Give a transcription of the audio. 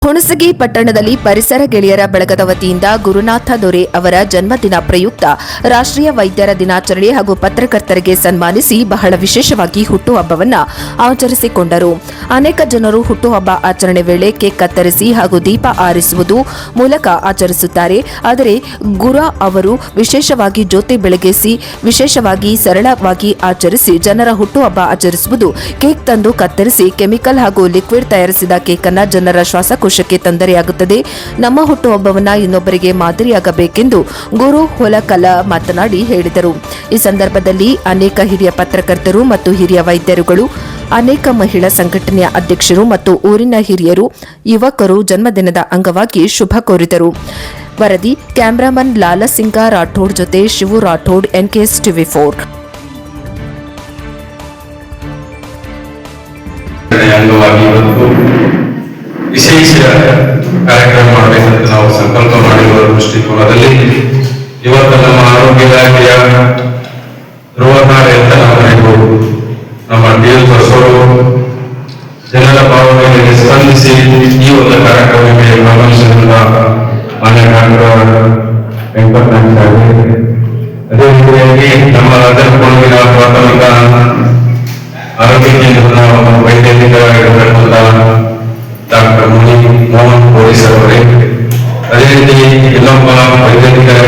ಹುಣಸಗಿ ಪಟ್ಟಣದಲ್ಲಿ ಪರಿಸರ ಗೆಳೆಯರ ಬಳಗದ ವತಿಯಿಂದ ಗುರುನಾಥ ದೊರೆ ಅವರ ಜನ್ಮದಿನ ಪ್ರಯುಕ್ತ ರಾಷ್ಟ್ರೀಯ ವೈದ್ಯರ ದಿನಾಚರಣೆ ಹಾಗೂ ಪತ್ರಕರ್ತರಿಗೆ ಸನ್ಮಾನಿಸಿ ಬಹಳ ವಿಶೇಷವಾಗಿ ಹುಟ್ಟುಹಬ್ಬವನ್ನು ಆಚರಿಸಿಕೊಂಡರು. ಅನೇಕ ಜನರು ಹುಟ್ಟುಹಬ್ಬ ಆಚರಣೆ ವೇಳೆ ಕೇಕ್ ಕತ್ತರಿಸಿ ಹಾಗೂ ದೀಪ ಆರಿಸುವುದು ಮೂಲಕ ಆಚರಿಸುತ್ತಾರೆ. ಆದರೆ ಗುರು ಅವರು ವಿಶೇಷವಾಗಿ ಜ್ಯೋತಿ ಬೆಳಗಿಸಿ ವಿಶೇಷವಾಗಿ ಸರಳವಾಗಿ ಆಚರಿಸಿ ಜನರ ಹುಟ್ಟುಹಬ್ಬ ಆಚರಿಸುವುದು ಕೇಕ್ ತಂದು ಕತ್ತರಿಸಿ ಕೆಮಿಕಲ್ ಹಾಗೂ ಲಿಕ್ವಿಡ್ ತಯಾರಿಸಿದ ಕೇಕ್ ಅನ್ನು ಜನರ ಶ್ವಾಸಕೋಶಕ್ಕೆ ತೊಂದರೆಯಾಗುತ್ತದೆ. ನಮ್ಮ ಹುಟ್ಟುಹಬ್ಬವನ್ನು ಇನ್ನೊಬ್ಬರಿಗೆ ಮಾದರಿಯಾಗಬೇಕೆಂದು ಗುರು ಹೊಲಕಲ ಮಾತನಾಡಿ ಹೇಳಿದರು. ಈ ಸಂದರ್ಭದಲ್ಲಿ ಅನೇಕ ಹಿರಿಯ ಪತ್ರಕರ್ತರು ಮತ್ತು ಹಿರಿಯ ವೈದ್ಯರುಗಳು, ಅನೇಕ ಮಹಿಳಾ ಸಂಘಟನೆಯ ಅಧ್ಯಕ್ಷರು ಮತ್ತು ಊರಿನ ಹಿರಿಯರು, ಯುವಕರು ಜನ್ಮದಿನದ ಅಂಗವಾಗಿ ಶುಭ ಕೋರಿದರು. ವರದಿ ಕ್ಯಾಮರಾಮನ್ ಲಾಲಸಿಂಗ ರಾಠೋಡ್ ಜೊತೆ ಶಿವು ರಾಠೋಡ್, NKS TV4. ವಿಶೇಷ ಕಾರ್ಯಕ್ರಮ ಮಾಡಬೇಕಂತ ನಾವು ಸಂಕಲ್ಪ ಮಾಡಿರುವ ದೃಷ್ಟಿಕೋನದಲ್ಲಿ ಇವತ್ತು ನಮ್ಮ ಆರೋಗ್ಯ ಇಲಾಖೆಯ ಧ್ರುವತಾರೆ ಅಂತ ನಾವು ಕರೀಬಹುದು. ನಮ್ಮ DL ಬಸವರು ಜನರ ಭಾವನೆಗಳಿಗೆ ಸ್ಪಂದಿಸಿ ಈ ಒಂದು ಕಾರ್ಯಕ್ರಮಕ್ಕೆ ಗಮನಿಸಿದ ಮಾನ್ಯ ಡಾಕ್ಟರ್ ವೆಂಕಟನಾಥ್, ಅದೇ ರೀತಿಯಾಗಿ ನಮ್ಮ ರಾಜರಕೊಳಗಿನ ಪ್ರಾಥಮಿಕ ಆರೋಗ್ಯ ಕೇಂದ್ರದ ವೈದ್ಯಾಧಿಕಾರಿಯಾಗಿರತಕ್ಕಂಥ ಡಾಕ್ಟರ್ ಮೋಹನ್ ಪೊಲೀಸ್ ಅವರೇ, ಅದೇ ರೀತಿ ಇನ್ನೊಬ್ಬ ವೈದ್ಯಾಧಿಕಾರಿ